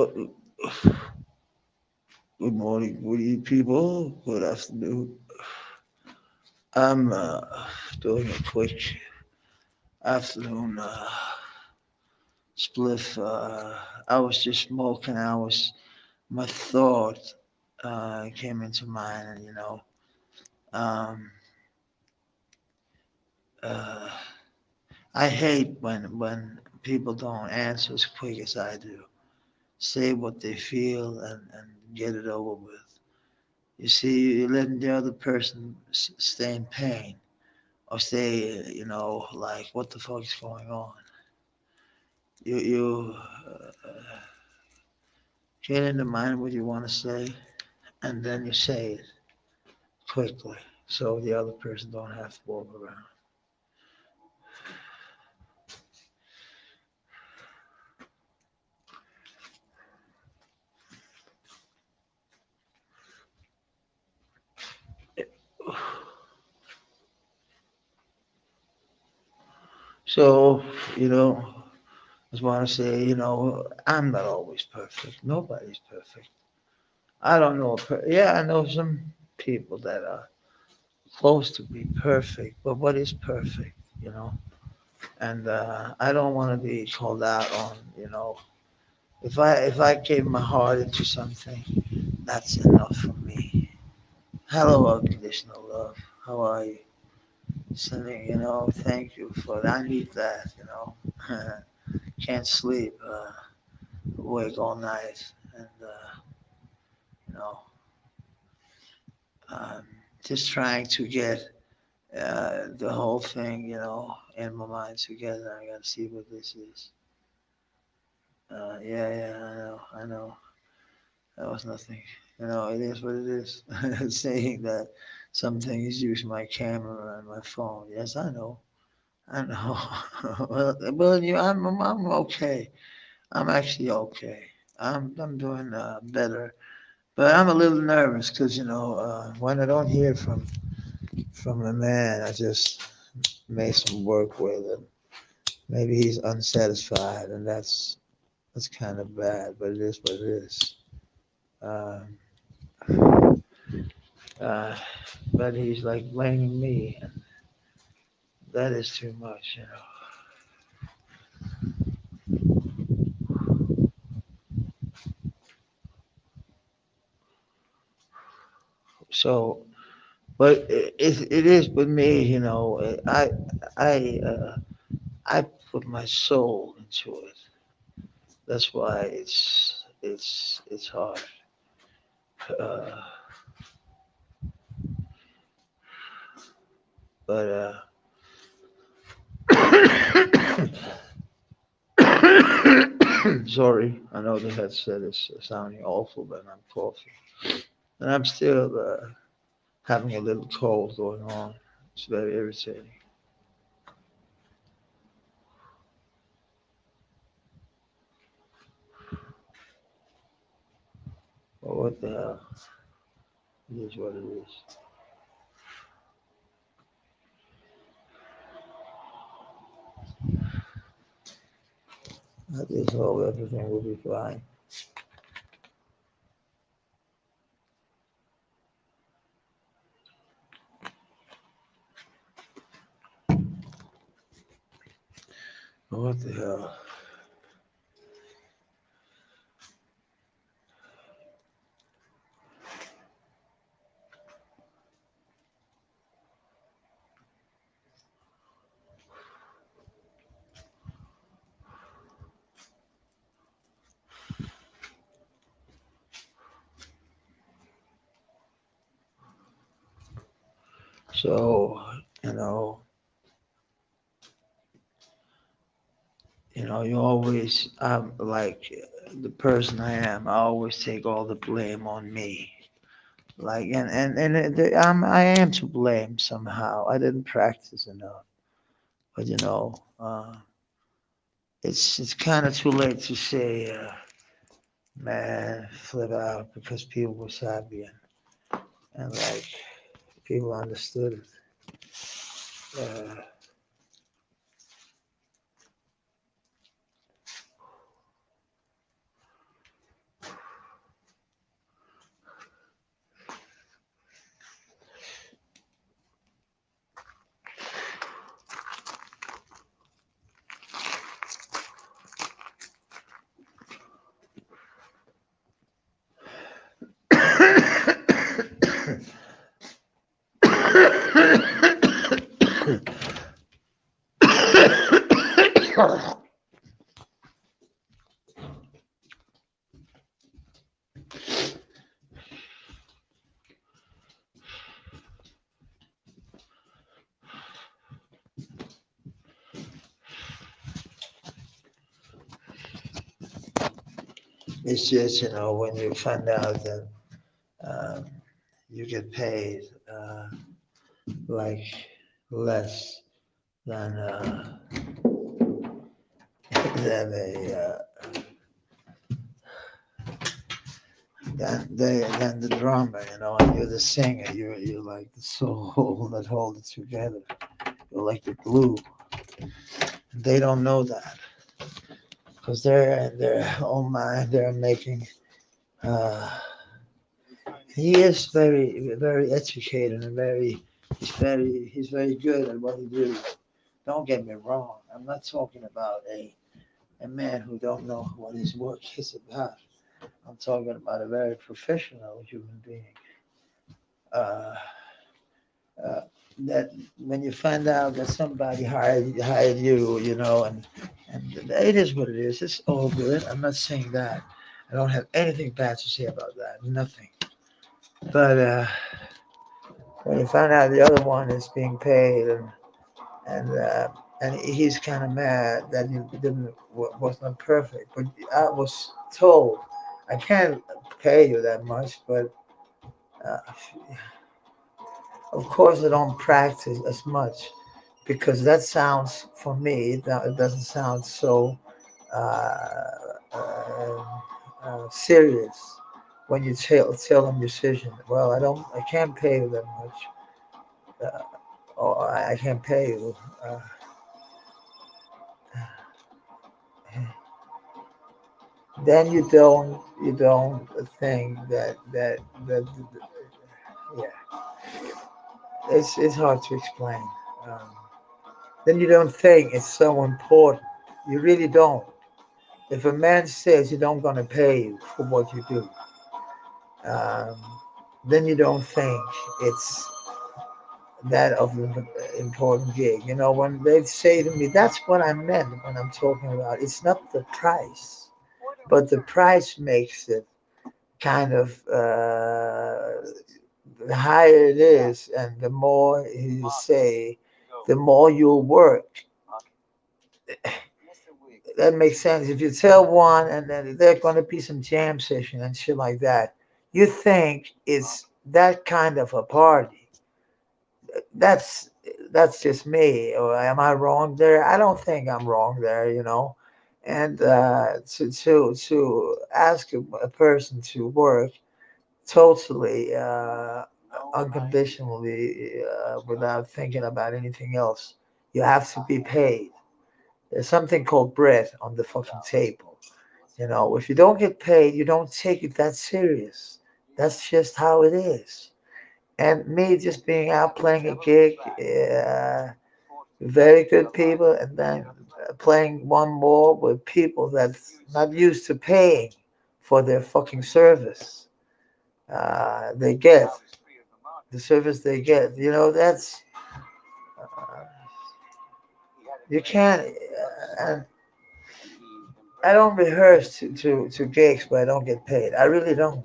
Good morning, good evening, people. Good afternoon. I'm doing a quick afternoon spliff. I was just smoking. My thought came into mind, and um, uh, I hate when people don't answer as quick as I do. Say what they feel and get it over with. You see, you're letting the other person stay in pain or stay, like, what the fuck is going on? You get in the mind what you want to say, and then you say it quickly, so the other person don't have to walk around. So, you know, I just want to say, I'm not always perfect. Nobody's perfect. I don't know. Yeah, I know some people that are close to be perfect, but what is perfect, you know? And I don't want to be called out on, if I gave my heart into something, that's enough for me. Hello, unconditional love. How are you? Sending, thank you for that. I need that, Can't sleep, awake all night, and you know, um, just trying to get the whole thing, in my mind together. I gotta see what this is. Yeah, I know. That was nothing. It is what it is. Saying that some things use my camera and my phone. Yes, I know. I know. well, I'm okay. I'm actually okay. I'm doing better, but I'm a little nervous because when I don't hear from a man I just made some work with, and maybe he's unsatisfied, and that's kind of bad. But it is what it is. Um, uh, but he's like blaming me, and that is too much. So, but it is with me. I put my soul into it. That's why it's hard. Uh, but sorry, I know the headset is sounding awful, but I'm coughing, and I'm still having a little cold going on. It's very irritating. But what the hell? It is what it is. I just hope everything will be fine. What the hell? So, you know, you always, like the person I am, I always take all the blame on me. Like, I am to blame somehow. I didn't practice enough, but it's kind of too late to say, man, flip out because people were savvy, and like people understood it. Uh, It's just, when you find out that um, you get paid like less than than a than the drummer, and you're the singer. You're like the soul that holds it together. You're like the glue. They don't know that because they're in their own mind. They're making. Uh, he is very educated and he's very good at what he do. Don't get me wrong. I'm not talking about a man who don't know what his work is about. I'm talking about a very professional human being. Uh, uh, that when you find out that somebody hired you, and it is what it is. It's all good. I'm not saying that. I don't have anything bad to say about that. Nothing. But when you find out the other one is being paid and uh, and he's kind of mad that he didn't was not perfect. But I was told I can't pay you that much, but uh, of course I don't practice as much because that sounds for me it doesn't sound so uh, uh, serious when you tell a musician, well, I can't pay you that much, uh, or I can't pay you. Then you don't think that yeah, it's hard to explain. Um, then you don't think it's so important. You really don't. If a man says he don't gonna pay you for what you do, um, then you don't think it's that of an important gig. When they say to me, that's what I meant when I'm talking about. It's not the price, but the price makes it kind of the higher it is, and the more you say, the more you'll work. That makes sense. If you tell one, and then there's going to be some jam session and shit like that, you think it's that kind of a party. That's that's just me. Or am I wrong there? I don't think I'm wrong there. And to ask a person to work totally unconditionally without thinking about anything else. You have to be paid. There's something called bread on the fucking table. If you don't get paid, you don't take it that serious. That's just how it is. And me just being out playing a gig, very good people, and then playing one more with people that's not used to paying for their fucking service. They get the service they get. That's uh, you can't. And I don't rehearse to gigs where I don't get paid. I really don't,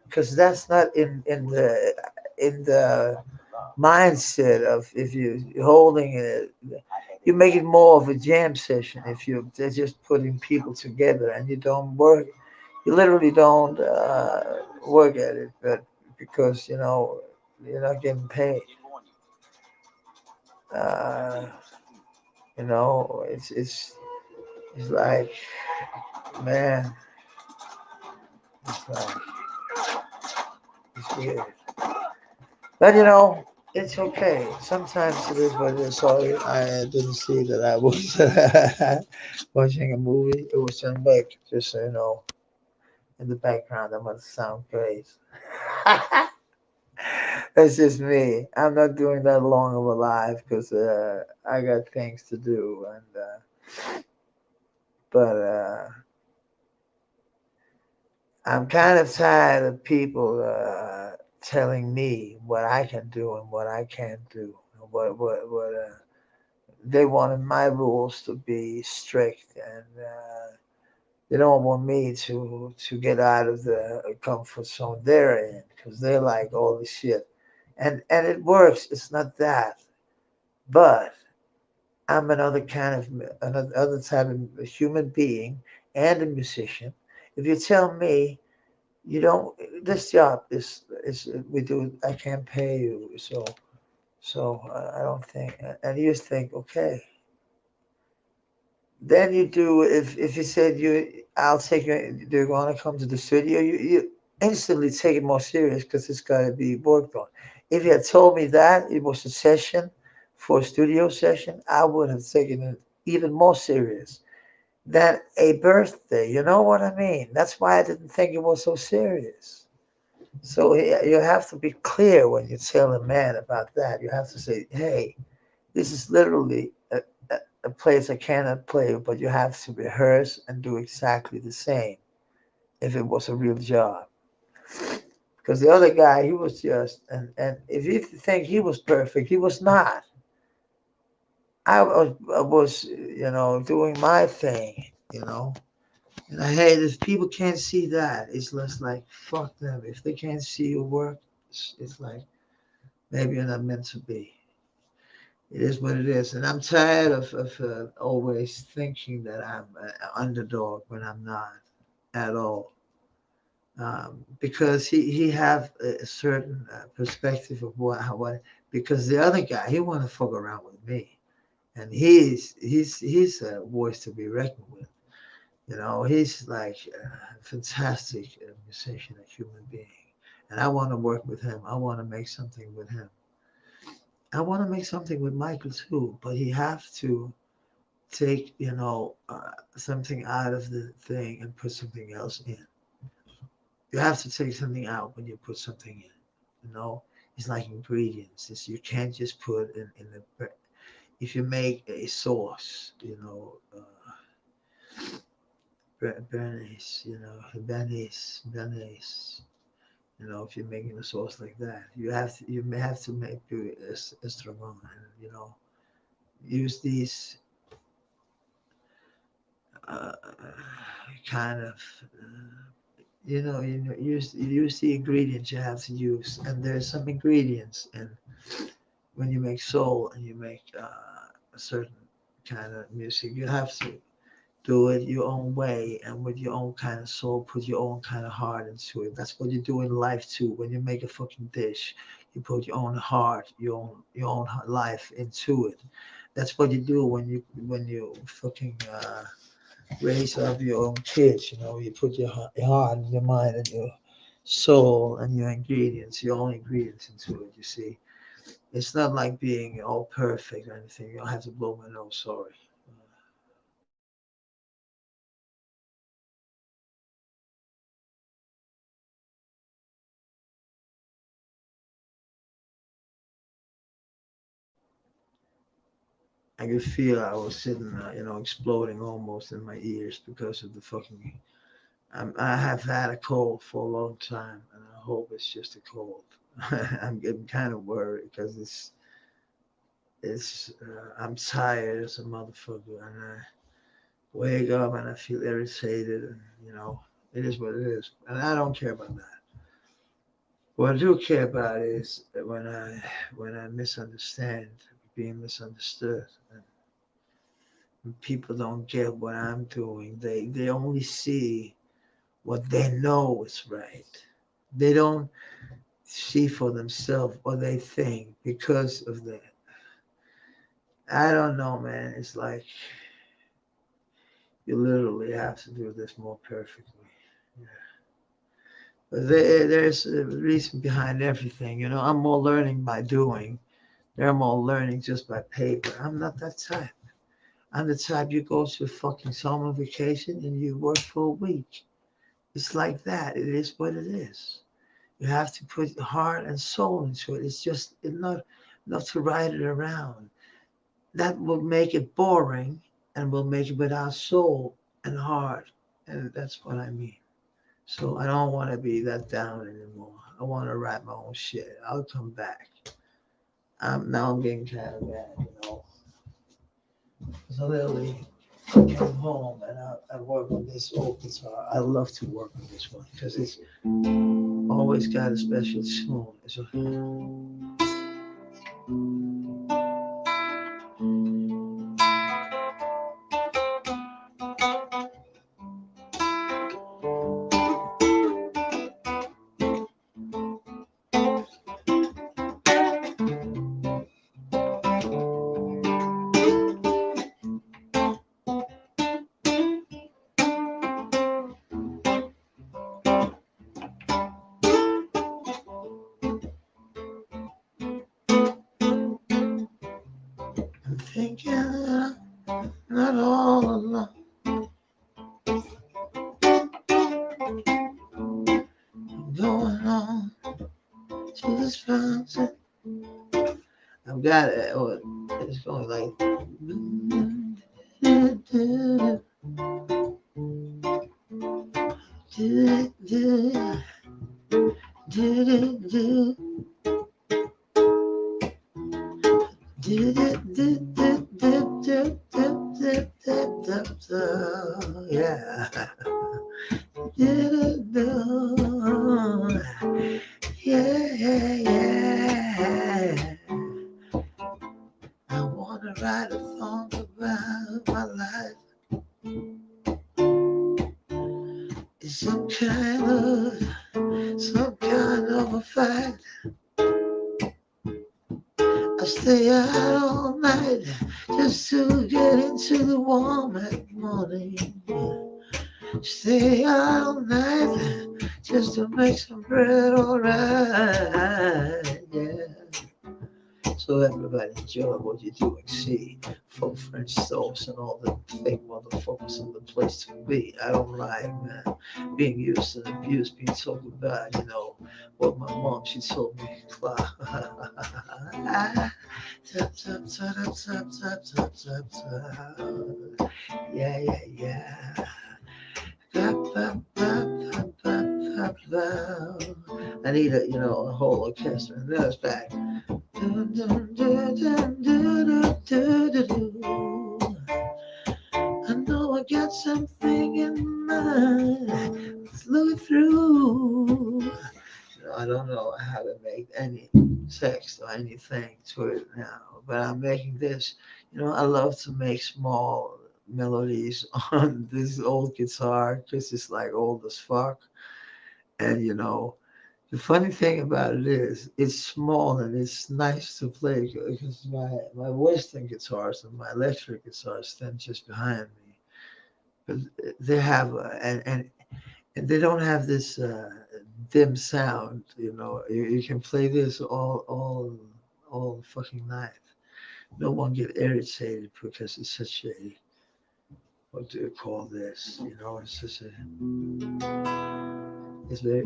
because that's not in the mindset of if you're holding it. You make it more of a jam session if they're just putting people together and you don't work. You literally don't work at it, but because you're not getting paid. Uh, it's like, man, it's like it's weird. But it's okay. Sometimes it is what it is. Sorry, I didn't see that I was watching a movie. It was John Wick, just so you know, in the background. That must sound great. That's just me. I'm not doing that long of a live because I got things to do, and but I'm kind of tired of people telling me what I can do and what I can't do. What they wanted my rules to be strict, and they don't want me to get out of the comfort zone they're in because they like all the shit, and it works. It's not that, but I'm another kind of another other type of human being and a musician. If you tell me you don't, this job is we do, I can't pay you, so I don't think, and you think, okay, then you do, if you said I'll take you, they're going to come to the studio, you instantly take it more serious because it's got to be worked on. If you had told me that it was a session for a studio session, I would have taken it even more serious than a birthday. You know what I mean? That's why I didn't think it was so serious. So you have to be clear when you tell a man about that. You have to say, hey, this is literally a place I cannot play, but you have to rehearse and do exactly the same if it was a real job. Because the other guy, he was just, and if you think he was perfect, he was not. I was, doing my thing, you know. And I hate if people can't see that, it's less like, fuck them. If they can't see your work, it's like, maybe you're not meant to be. It is what it is. And I'm tired of always thinking that I'm an underdog when I'm not at all. Because he have a certain perspective of what, because the other guy, he want to fuck around with me. And he's a voice to be reckoned with. You know, he's like a fantastic musician, a human being. And I want to work with him. I want to make something with him. I want to make something with Michael too, but he have to take, something out of the thing and put something else in. You have to take something out when you put something in. You know, it's like ingredients. You can't just put in the. If you make a sauce, bernaise, bernaise. If you're making a sauce like that, you may have to make estragon, and use these uh, kind of use the ingredients you have to use, and there's some ingredients, and when you make soul and you make a certain kind of music, you have to do it your own way and with your own kind of soul, put your own kind of heart into it. That's what you do in life too. When you make a fucking dish, you put your own heart, your own life into it. That's what you do when you fucking raise up your own kids. You put your heart and your mind and your soul and your ingredients, your own ingredients into it. You see, it's not like being all perfect or anything. You don't have to blow my nose. Sorry. I could feel I was sitting, exploding almost in my ears because of the fucking. I have had a cold for a long time, and I hope it's just a cold. I'm getting kind of worried because I'm tired as a motherfucker, and I wake up and I feel irritated, and it is what it is, and I don't care about that. What I do care about is when I misunderstand, being misunderstood, and people don't get what I'm doing. They only see what they know is right. They don't see for themselves what they think because of that. I don't know, man. It's like you literally have to do this more perfectly. Yeah. But there's a reason behind everything. I'm more learning by doing. They're more learning just by paper. I'm not that type. I'm the type you go to a fucking summer vacation and you work for a week. It's like that. It is what it is. You have to put heart and soul into it. It's just not to ride it around. That will make it boring and will make it without soul and heart. And that's what I mean. So I don't want to be that down anymore. I want to write my own shit. I'll come back. Now I'm getting kind of mad. So literally, I come home and I work on this old guitar. I love to work on this one because it's always got a special tune. It's a, I'm thinking that I'm not all alone. I'm going on to this fountain. I've got it. Oh, it's going like. Yeah. Yeah, yeah. I wanna write a song about my life. It's some kind of a fact. I stay out all night just to get into the warm at morning. Stay out all night just to make some bread alright. Yeah. So everybody enjoy what you're doing. See, folk French stoves and all the fake motherfuckers in the place to be. I don't like, man, being used and abused, being told about, what my mom, she told me. Tap, tap, tap, tap, tap, tap, tap, tap. Yeah, yeah, yeah. Bap, bap, bap, bap, bap, bap, bap. I need a whole orchestra. And then it's back. Dun, dun, dun, dun, dun, dun, dun, dun. I know I got something in mind. Let's look it through. I don't know how to make any text or anything to it now, but I'm making this. I love to make small melodies on this old guitar because it's like old as fuck. And the funny thing about it is it's small and it's nice to play because my Western guitars and my electric guitars stand just behind me. But they have and they don't have this dim sound. You can play this all fucking night. No one get irritated because it's such a, what do you call this? It's such a, it's very.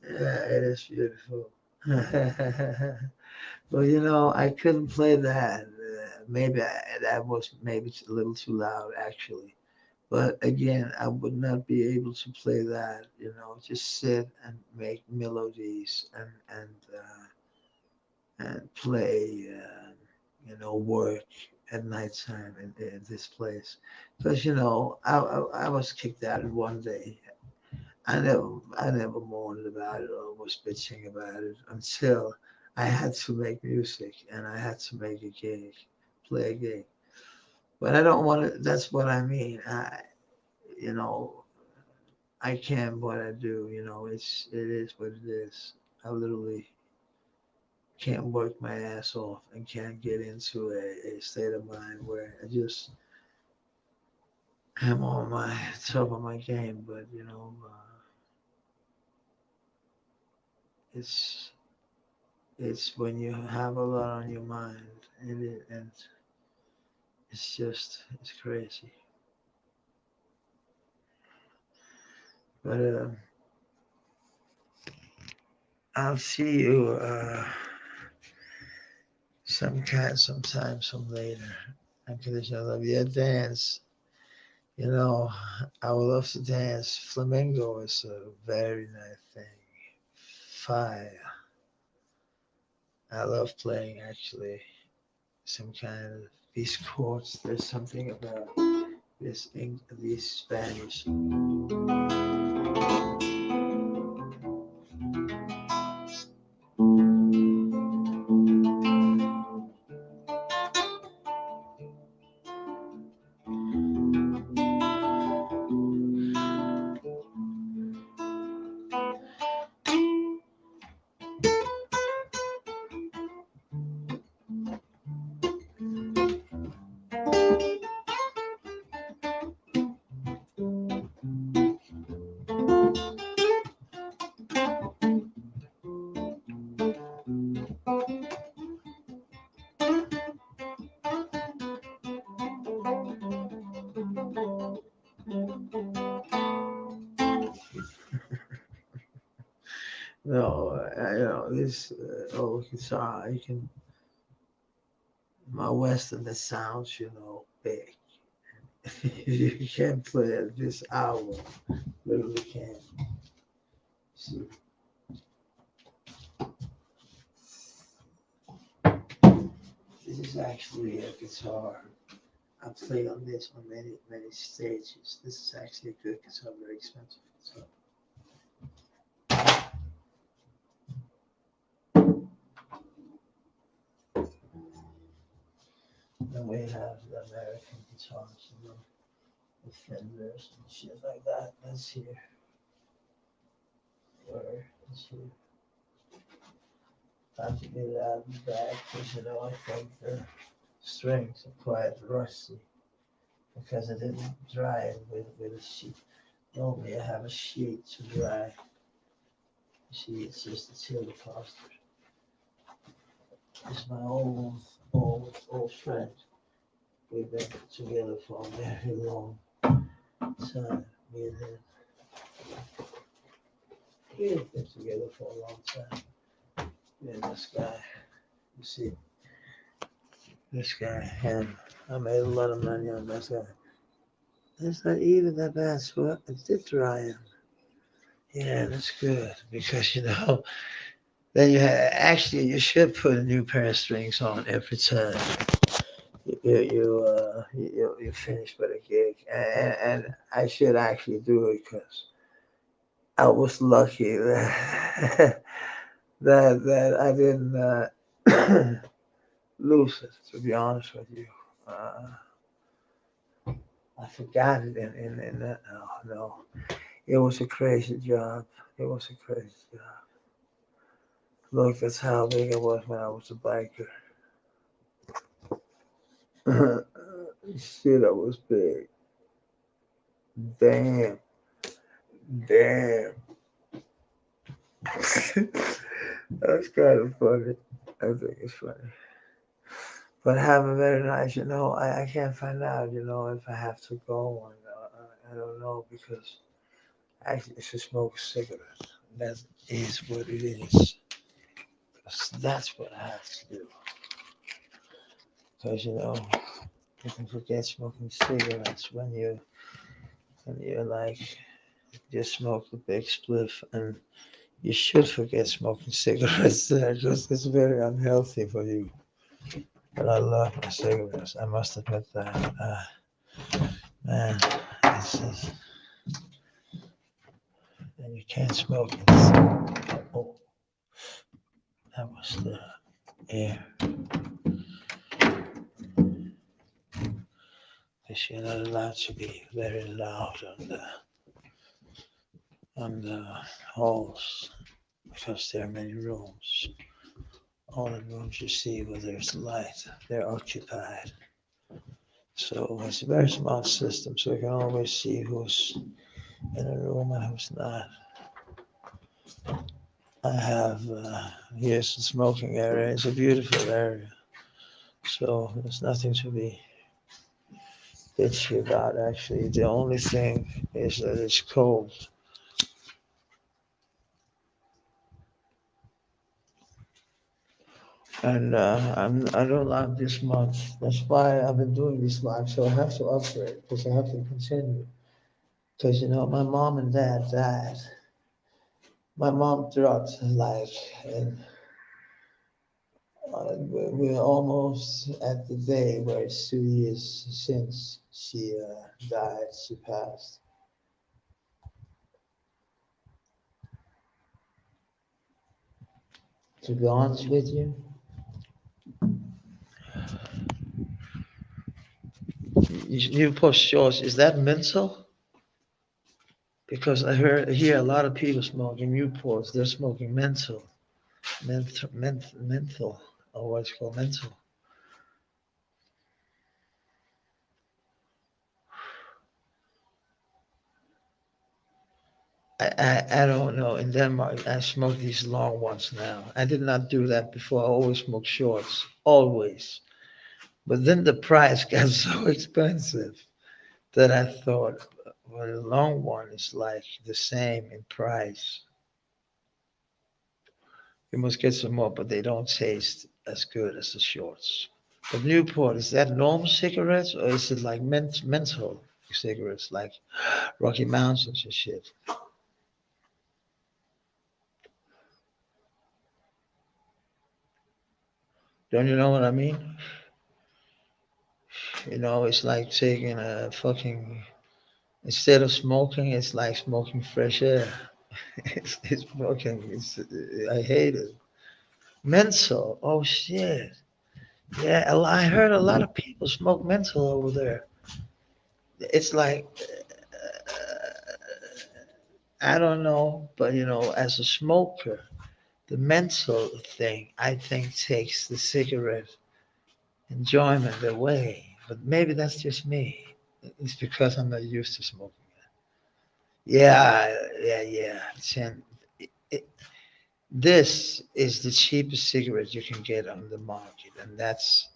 Yeah, it is beautiful. Well, I couldn't play that. Maybe that was maybe a little too loud, actually. But again, I would not be able to play that. Just sit and make melodies and play. Work at nighttime in this place, because I was kicked out one day. I never mourned about it or was bitching about it until I had to make music and I had to make a gig, play a gig. But I don't want to. That's what I mean. You know, I can what I do. It is what it is. I literally can't work my ass off and can't get into a state of mind where I just am on my top of my game. But it's it's when you have a lot on your mind, and it's crazy. But I'll see you sometime, some later. Unconditional love. Yeah, dance. You know, I would love to dance. Flamenco is a very nice thing. Fire. I love playing actually some kind of these chords. There's something about these Spanish. No, this old guitar. You can my Western sounds, big. You can't play it this album. Literally can't. See, this is actually a guitar. I played on this on many stages. This is actually a good guitar, very expensive guitar. Then we have the American guitars, the Fenders and shit like that. That's here. Where is here? Time to get it out of the bag because I think the strings are quite rusty because I didn't dry it with a sheet. Normally I have a sheet to dry. See, it's just a Telecaster. It's my old friend. We've been together for a very long time. Me and him. We've been together for a long time. And this guy, you see, this guy, him. I made a lot of money on this guy. It's not even that bad, so I did dry him. Yeah, that's good because then actually you should put a new pair of strings on every time you finish with a gig, and I should actually do it because I was lucky that that I didn't lose it. To be honest with you, uh, I forgot it in that. Oh no, it was a crazy job. It was a crazy job. Look, that's how big I was when I was a biker. Shit, I was big. Damn, damn. That's kind of funny. I think it's funny. But have a very nice, I can't find out, if I have to go or not. I don't know because I actually should smoke a cigarette. That is what it is. That's what I have to do. Because, you can forget smoking cigarettes when you're like, just smoke a big spliff, and you should forget smoking cigarettes. Just it's very unhealthy for you. But I love my cigarettes. I must admit that. Man, it's just, and you can't smoke it. Oh, that was the air. Because you're not allowed to be very loud on the halls because there are many rooms. All the rooms you see where there's light, they're occupied. So it's a very small system, so you can always see who's in a room and who's not. I have here's the smoking area. It's a beautiful area, so there's nothing to be bitchy about. Actually, the only thing is that it's cold, and I don't like this much. That's why I've been doing this much. So I have to upgrade because I have to continue. Because my mom and dad died. My mom dropped like, and we're almost at the day where it's 2 years since she died. She passed. To be honest with you, Newport Shores, is that mental? Because hear a lot of people smoking Newports. They're smoking menthol, or what's called menthol. I don't know. In Denmark, I smoke these long ones now. I did not do that before. I always smoked shorts, always. But then the price got so expensive that I thought, well, the long one is like the same in price. You must get some more, but they don't taste as good as the shorts. But Newport, is that normal cigarettes or is it like menthol cigarettes, like Rocky Mountains and shit? Don't you know what I mean? It's like taking a fucking, instead of smoking, it's like smoking fresh air. It's smoking, I hate it. Menthol, oh shit. Yeah, I heard a lot of people smoke menthol over there. It's like, I don't know, but as a smoker, the menthol thing, I think, takes the cigarette enjoyment away. But maybe that's just me. It's because I'm not used to smoking. Yeah, yeah, yeah. It, this is the cheapest cigarette you can get on the market, and that's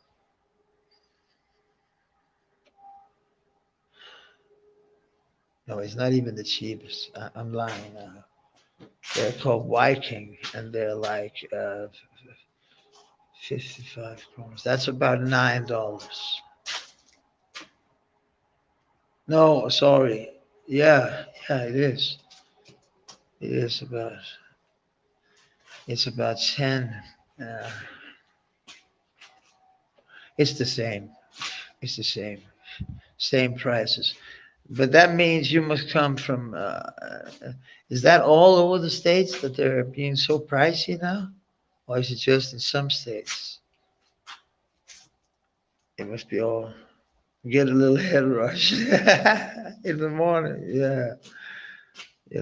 no, it's not even the cheapest. I'm lying now. They're called Viking, and they're like 55 kroner. That's about $9. No, sorry. Yeah, yeah, it is. It is about. It's about 10. Uh, it's the same. It's the same. Same prices. But that means you must come from. Is that all over the states that they're being so pricey now, or is it just in some states? It must be all. Get a little head rush in the morning. Yeah.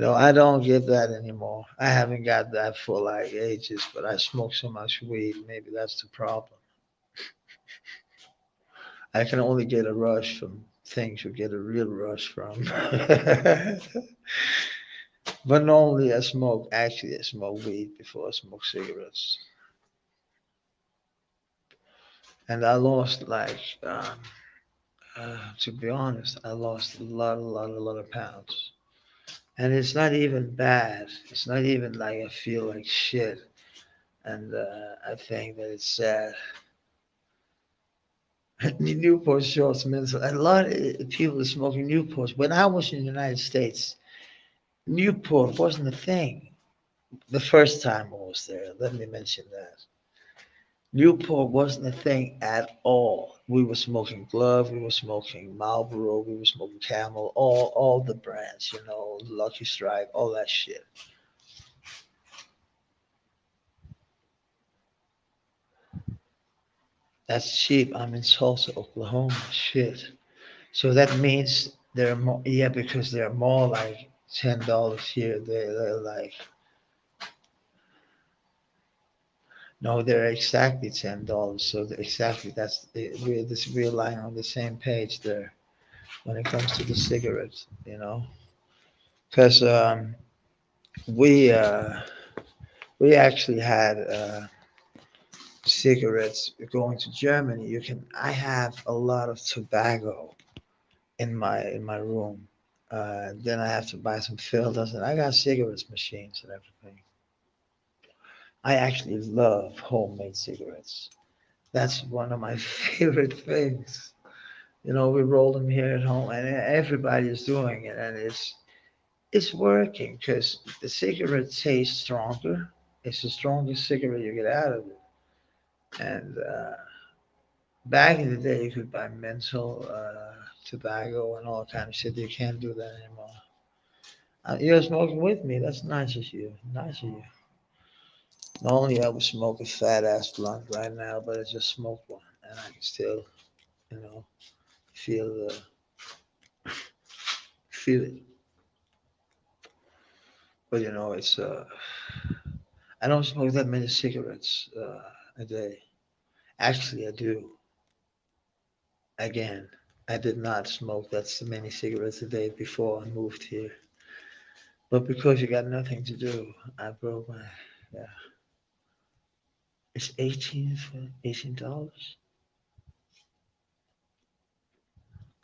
I don't get that anymore. I haven't got that for like ages, but I smoke so much weed. Maybe that's the problem. I can only get a rush from things you get a real rush from. But normally I smoke weed before I smoke cigarettes. And I lost like, to be honest, I lost a lot of pounds. And it's not even bad. It's not even like I feel like shit. And I think that it's sad. Newport shorts, man. So a lot of people are smoking Newports. When I was in the United States, Newport wasn't a thing. The first time I was there, let me mention that. Newport wasn't a thing at all. We were smoking Glove, we were smoking Marlboro, we were smoking Camel, all the brands, Lucky Strike, all that shit. That's cheap. I'm in Tulsa, Oklahoma. Shit. So that means they're more, yeah, because they're more like $10 here. They're like, no, they're exactly $10. So exactly, we're lying on the same page there when it comes to the cigarettes. Because we We actually had cigarettes going to Germany. I have a lot of tobacco in my room. Then I have to buy some filters, and I got cigarettes machines and everything. I actually love homemade cigarettes. That's one of my favorite things. We roll them here at home, and everybody is doing it, and it's working because the cigarette tastes stronger. It's the strongest cigarette you get out of it. And back in the day, you could buy menthol, tobacco, and all kind of shit. You can't do that anymore. You're smoking with me. That's nice of you. Nice of you. Normally, I would smoke a fat ass blunt right now, but I just smoked one, and I can still, you know, feel the feel it. But it's I don't smoke that many cigarettes a day. Actually, I do. Again, I did not smoke that many cigarettes a day before I moved here. But because you got nothing to do, I broke my. Yeah, it's 18 for $18.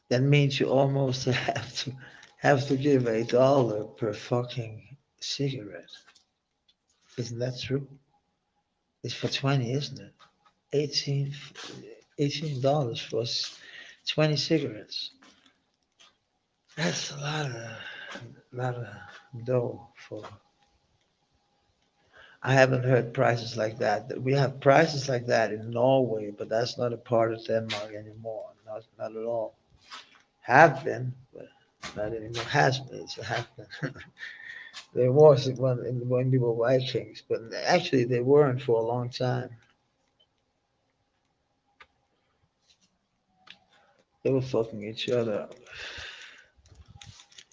That means you almost have to give $1 per fucking cigarette. Isn't that true? It's for 20, isn't it? 18 $18 for 20 cigarettes. That's a lot of dough for. I haven't heard prices like that. We have prices like that in Norway, but that's not a part of Denmark anymore. Not at all. Have been, but not anymore. Has been. It's have been. There was when we were Vikings, but actually they weren't for a long time. They were fucking each other up.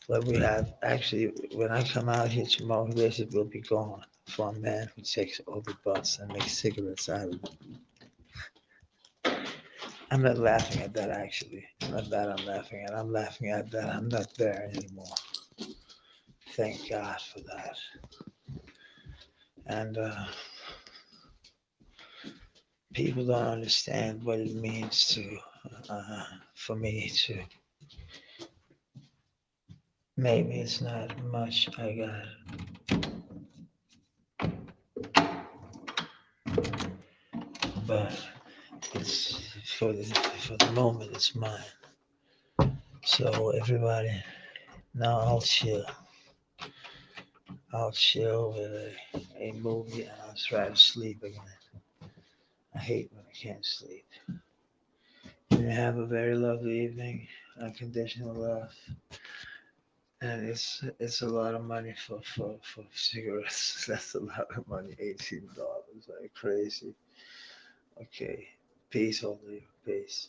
But we have actually, when I come out here tomorrow, this will be gone for a man who takes all the butts and makes cigarettes out of it. I'm not laughing at that actually. Not that I'm laughing at. I'm laughing at that I'm not there anymore. Thank God for that. And people don't understand what it means to, for me to. Maybe it's not much I got, but it's for the moment it's mine. So everybody, now I'll chill with a movie and I'll try to sleep again. I hate when I can't sleep. You have a very lovely evening. Unconditional love. And it's a lot of money for cigarettes. That's a lot of money. $18. Like crazy. Okay. Peace, all of you. Peace.